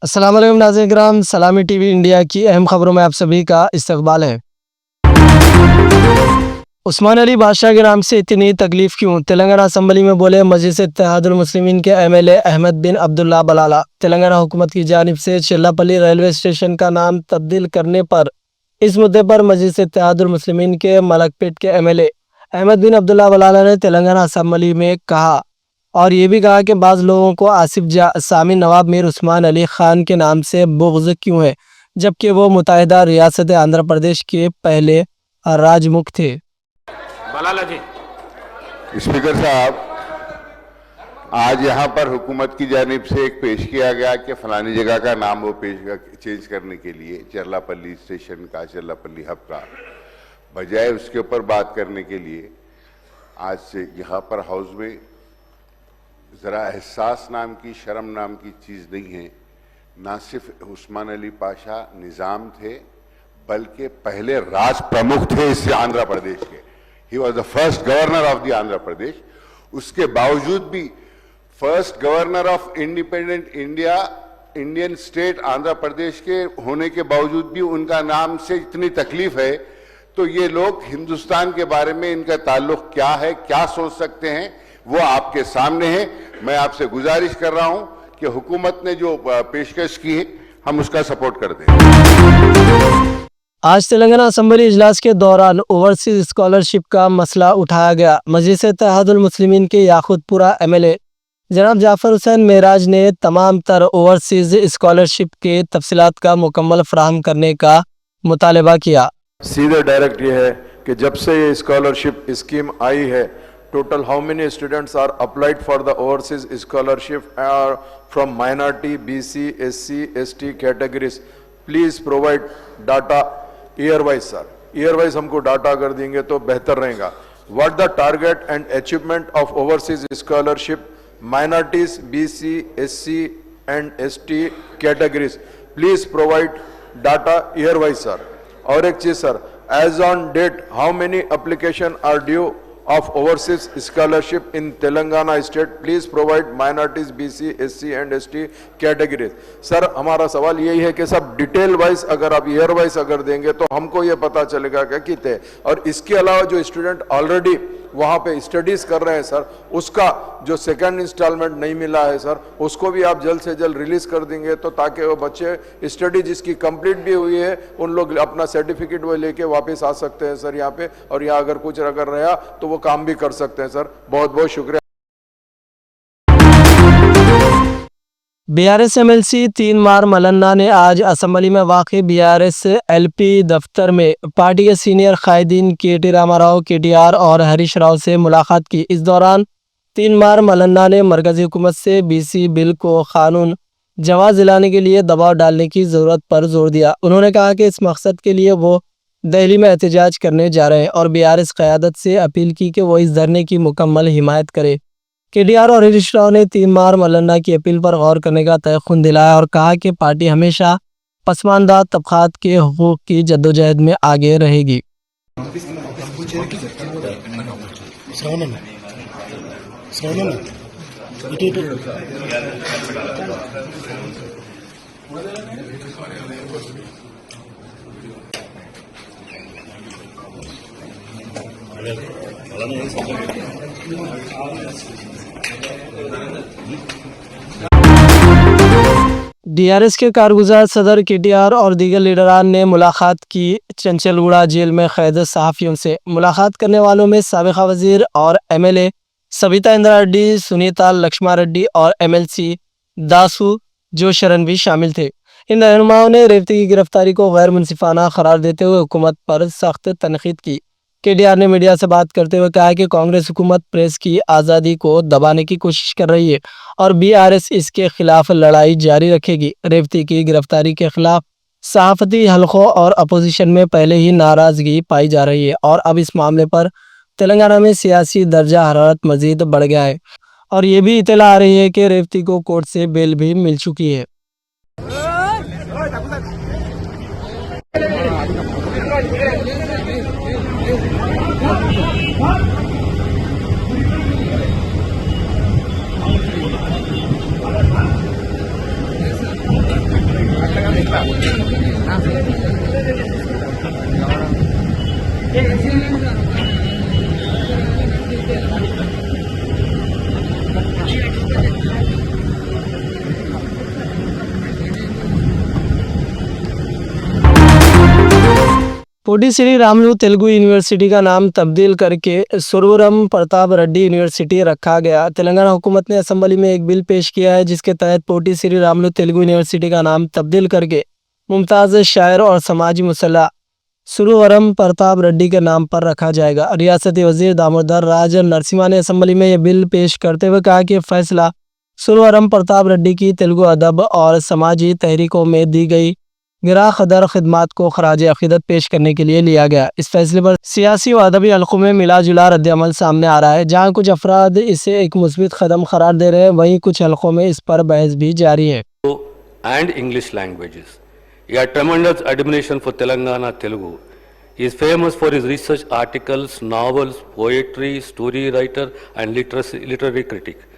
अस्सलाम वालेकुम नाज़रीन किराम, सलामी टीवी इंडिया की अहम खबरों में आप सभी का इस्तकबाल है। उस्मान अली बादशाह के नाम से इतनी तकलीफ क्यों? तेलंगाना असम्बली में बोले मजलिस इत्तेहादुल मुस्लिमीन के एमएलए अहमद बिन अब्दुल्ला बलाला। तेलंगाना हुकूमत की जानिब से चिल्लापल्ली रेलवे स्टेशन का नाम तब्दील करने पर इस मुद्दे पर मजलिस इत्तेहादुल मुस्लिमीन के मलकपेट के एमएलए अहमद बिन अब्दुल्ला बलाला ने तेलंगाना असम्बली में कहा और ये भी कहा कि बाज़ लोगों को आसिफ सामी नवाब मीर उस्मान अली खान के नाम से बुग़्ज़ क्यों है, जबकि वो मुत्तहिदा रियासत आंध्र प्रदेश के पहले राजमुख थे। बलाला जी। स्पीकर साहब, आज यहाँ पर हुकूमत की जानिब से एक पेश किया गया कि फलानी जगह का नाम वो चेंज करने के लिए चरलापल्ली स्टेशन का, चरलापल्ली हब का, बजाय उसके ऊपर बात करने के लिए आज से यहाँ पर हाउस में ज़रा एहसास नाम की, शर्म नाम की चीज़ नहीं है। ना सिर्फ उस्मान अली पाशा निज़ाम थे बल्कि पहले राज प्रमुख थे इस आंध्र प्रदेश के। He was the first governor of the Andhra Pradesh. उसके बावजूद भी first governor of independent India, Indian state Andhra Pradesh के होने के बावजूद भी उनका नाम से इतनी तकलीफ है, तो ये लोग हिंदुस्तान के बारे में इनका ताल्लुक क्या है, क्या सोच सकते हैं, वो आपके सामने है। मैं आपसे गुजारिश कर रहा हूं कि हुकूमत ने जो पेशकश की है हम उसका सपोर्ट कर दें। आज तेलंगाना असम्बली इजलास के दौरान ओवरसीज स्कॉलरशिप का मसला उठाया गया। मजलिस इत्तेहादुल मुस्लिमीन के याकूतपुरा एमएलए जनाब जाफर हुसैन मेराज ने तमाम तर ओवरसीज स्कॉलरशिप के तफसीलात का मुकम्मल फराहम करने का मुतालबा किया। सीधे डायरेक्ट ये है कि जब से ये स्कॉलरशिप स्कीम आई है, total how many students are applied for the overseas scholarship are from minority, BC, SC, ST categories. Please provide data year wise sir. Year wise हमको डाटा अगर देंगे तो बेहतर रहेगा। What the target and achievement of overseas scholarship minorities, BC, SC and ST categories. Please provide data year wise sir. और एक चीज sir, as on date how many application are due of overseas scholarship in Telangana state? Please provide minorities, BC, SC and ST categories. Sir हमारा सवाल यही है कि सब detail wise अगर आप ईयर वाइज अगर देंगे तो हमको ये पता चलेगा कि कितने, और इसके अलावा जो स्टूडेंट ऑलरेडी वहाँ पे स्टडीज कर रहे हैं सर, उसका जो सेकंड इंस्टॉलमेंट नहीं मिला है सर, उसको भी आप जल्द से जल्द रिलीज कर देंगे तो ताकि वो बच्चे स्टडी जिसकी कंप्लीट भी हुई है उन लोग अपना सर्टिफिकेट वो लेके वापस आ सकते हैं सर यहाँ पे, और यहाँ अगर कुछ अगर रहा तो वो काम भी कर सकते हैं सर। बहुत बहुत शुक्रिया। बीआरएस एमएलसी 3 मार मलन्ना ने आज असम्बली में वाक़ बीआरएस एलपी दफ्तर में पार्टी के सीनियर कायदीन केटी रामाराव, केटीआर और हरीश राव से मुलाकात की। इस दौरान 3 मार मलन्ना ने मरकजी हुकूमत से बीसी बिल को कानून जवाज़ दिलाने के लिए दबाव डालने की ज़रूरत पर जोर दिया। उन्होंने कहा कि इस मकसद के लिए वो दिल्ली में एहतजाज करने जा रहे हैं और बीआरएस क़यादत से अपील की कि वो इस धरने की मुकम्मल हिमायत करे। केटीआर और हरीश राव ने 3 मार मलन्ना की अपील पर गौर करने का तयक़ुन दिलाया और कहा कि पार्टी हमेशा पसमानदा तबक़ात के हुकूक़ की जद्दोजहद में आगे रहेगी। डीआरएस के कारगुजार सदर केटीआर और दीगर लीडरान ने मुलाकात की। चंचलगुड़ा जेल में कैद सहाफ़ियों से मुलाकात करने वालों में साबिक़ा वज़ीर और एमएलए सविता इंदिरा रेड्डी, सुनीता लक्ष्मा रेड्डी और एमएलसी दासू जोशरन भी शामिल थे। इन रहनुमाओं ने रेवती की गिरफ्तारी को गैर मुनसिफाना करार देते हुए हुकूमत पर सख्त तनकीद की। केटीआर ने मीडिया से बात करते हुए कहा कि कांग्रेस हुकूमत प्रेस की आज़ादी को दबाने की कोशिश कर रही है और बीआरएस इसके खिलाफ लड़ाई जारी रखेगी। रेवती की गिरफ्तारी के खिलाफ सहाफ़ती हलकों और अपोजिशन में पहले ही नाराज़गी पाई जा रही है और अब इस मामले पर तेलंगाना में सियासी दर्जा हरारत मज़ीद बढ़ गया है और ये भी इत्तला आ रही है कि रेवती को कोर्ट से बेल भी मिल चुकी है। पोटी श्री रामुलु तेलुगु यूनिवर्सिटी का नाम तब्दील करके सुरवरम प्रताप रेड्डी यूनिवर्सिटी रखा गया। तेलंगाना हुकूमत ने असेंबली में एक बिल पेश किया है जिसके तहत पोटी श्री रामुलु तेलुगु यूनिवर्सिटी का नाम तब्दील करके मुमताज़ शायर और समाजी मुसल्ला सुरवरम प्रताप रेड्डी के नाम पर रखा जाएगा। रियासती वजीर दामोदर राज नरसिम्हा ने असेंबली में यह बिल पेश करते हुए कहा कि फैसला सुरवरम प्रताप रेड्डी की तेलुगु अदब और समाजी तहरीकों में दी गई गिरा कदर खिदमात को खराज अकीदत पेश करने के लिए लिया गया। इस फैसले पर सियासी व अदबी हलकों में मिला जुला रद्दअमल सामने आ रहा है। जहां कुछ अफराद इसे एक मुस्बित कदम करार दे रहे हैं, वहीं कुछ हलकों में इस पर बहस भी जारी है। And English languages. He had tremendous admiration for Telangana Telugu. He is famous for his research articles, novels, poetry, story writer and literary critic.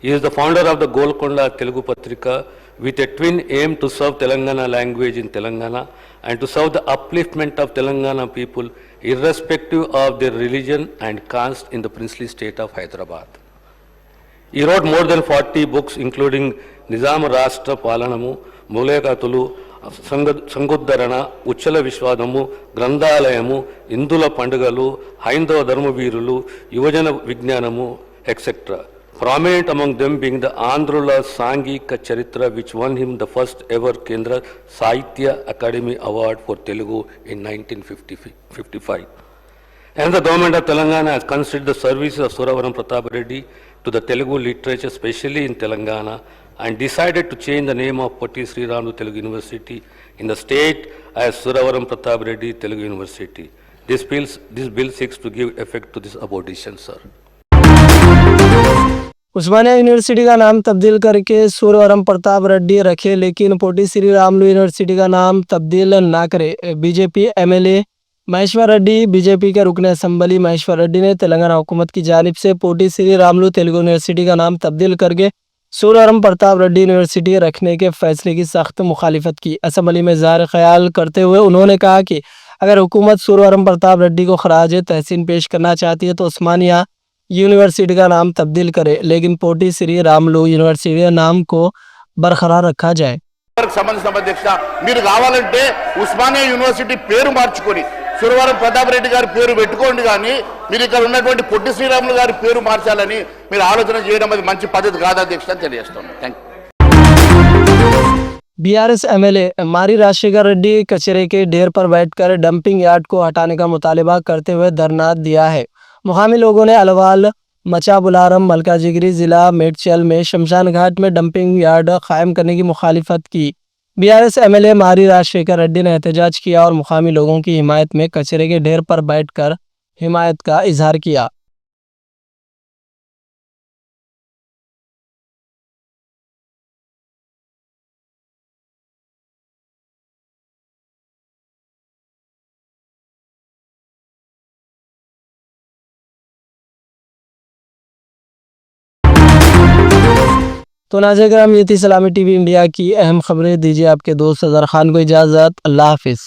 He is the founder of the Golconda Telugu Patrika with a twin aim to serve Telangana language in Telangana and to serve the upliftment of Telangana people irrespective of their religion and caste in the princely state of Hyderabad. He wrote more than 40 books including Nizam Rashtra Palanamu, Mulekatulu, సంగుద్ధరణ ఉచ్చల విశ్వాదము గ్రంథాలయము ఇందుల పండుగలు హైందవ ధర్మవీరులు యువజన విజ్ఞానము etcetera. Prominent among them being the Andhrula Sangika Charitra, which won him the first ever Kendra Sahitya Academy Award for Telugu in 1955. And the government of Telangana has considered the services of Suravaram Pratap Reddy to the Telugu literature, especially in Telangana, and decided to change the name of Potti Sri Ramulu Telugu University in the state as Suravaram Pratap Reddy Telugu University. This bill seeks to give effect to this abolition, sir. Osmania university का नाम तब्दील करके सुरवरम प्रताप रेड्डी रखे, लेकिन पोटी Shri Ramulu university का नाम तब्दील ना करे। BJP MLA Maheshwar Reddy, BJP के रुकन असेंबली महेश्वर रेड्डी ने तेलंगाना हुकूमत की जानिब से पोटी श्री रामुलु तेलुगु यूनिवर्सिटी का नाम तब्दील करके सुरवरम प्रताप रेड्डी यूनिवर्सिटी रखने के फैसले की सख्त मुखालिफत की। असेंबली में ज़ाहिर ख्याल करते हुए उन्होंने कहा कि अगर हुकूमत सुरवरम प्रताप रेड्डी को खराज तहसीन पेश करना चाहती है तो उस्मानिया यूनिवर्सिटी का नाम तब्दील करे, लेकिन पोटी श्री रामुलु यूनिवर्सिटी नाम को बरकरार रखा जाए। సంబంధించిన అధ్యక్ష మీరు కావాలంటే ఉస్మానియా యూనివర్సిటీ పేరు మార్చుకొని సురవరం ప్రతాప్ రెడ్డి గారి పేరు పెట్టుకోండి, కానీ మీరు ఇక్కడ ఉన్నటువంటి పొట్టి శ్రీరాములు గారి పేరు మార్చాలని మీరు ఆలోచన చేయడం అది మంచి పద్ధతి కాదు అధ్యక్ష అని తెలియజేస్తున్నాను. Thank you. बीआरएस एमएलए मारी राजशेखर रेड्डी कचरे के ढेर पर बैठकर डंपिंग यार्ड को हटाने का मुतालिबा करते हुए धरना दिया है। मुकामी लोगों ने अलवाल, मचा बुलारम, मलकाजिगिरी जिला मेडचल में शमशान घाट में डंपिंग यार्ड कायम करने की मुखालिफत की। बीआरएस एमएलए मारी राजशेखर रेड्डी ने एहतजाज किया और मुकामी लोगों की हिमायत में कचरे के ढेर पर बैठकर हिमायत का इजहार किया। तो नाज़रीन, ये थी सलामी टीवी इंडिया की अहम खबरें। दीजिए आपके दोस्त अजहर खान को इजाज़त। अल्लाह हाफिज़।